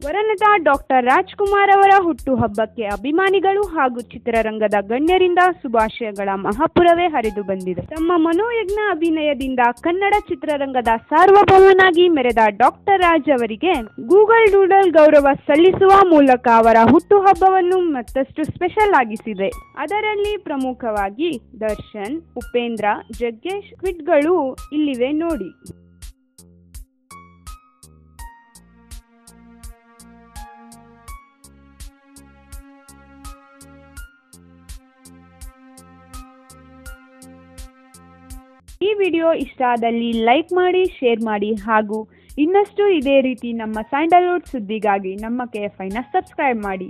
ವರನಟ doctor Rajkumar ಅವರ ಹುಟ್ಟುಹಬ್ಬಕ್ಕೆ ಅಭಿಮಾನಿಗಳು ಹಾಗೂ ಚಿತ್ರರಂಗದ ಗಣ್ಯರಿಂದ ಶುಭಾಶಯಗಳ ಮಹಾಪುರವೇ ಹರಿದು ಬಂದಿದೆ. ತಮ್ಮ ಮನೋಯಜ್ಞ ಅಭಿನಯದಿಂದ ಕನ್ನಡ ಚಿತ್ರರಂಗದ ಸಾರ್ವಭೌಮನಾಗಿ ಮೆರೆದ ಡಾಕ್ಟರ್ ರಾಜ್ ಅವರಿಗೆ ಗೂಗಲ್ ಡೂಡಲ್ ಗೌರವ ಸಲ್ಲಿಸುವ ಮೂಲಕ ಅವರ ಹುಟ್ಟುಹಬ್ಬವನ್ನು ಮತ್ತಷ್ಟು ಸ್ಪೆಷಲ್ ಆಗಿಸಿದೆ. ಅದರಲ್ಲಿ ಪ್ರಮುಖವಾಗಿ ದರ್ಶನ್, ಉಪೇಂದ್ರ, ಜಗ್ಗೇಶ್ ಟ್ವೀಟ್ಗಳು ಇಲ್ಲಿವೆ ನೋಡಿ. ಈ ವಿಡಿಯೋ ಇಷ್ಟ ಆದಲ್ಲಿ ಲೈಕ್ ಮಾಡಿ, ಶೇರ್ ಮಾಡಿ ಹಾಗೂ ಇನ್ನಷ್ಟು ಇದೇ ರೀತಿ ನಮ್ಮ ಸ್ಯಾಂಡಲ್ವುಡ್ ಸುದ್ದಿಗಾಗಿ ನಮ್ಮ KFIನ ಸಬ್ಸ್ಕ್ರೈಬ್ ಮಾಡಿ.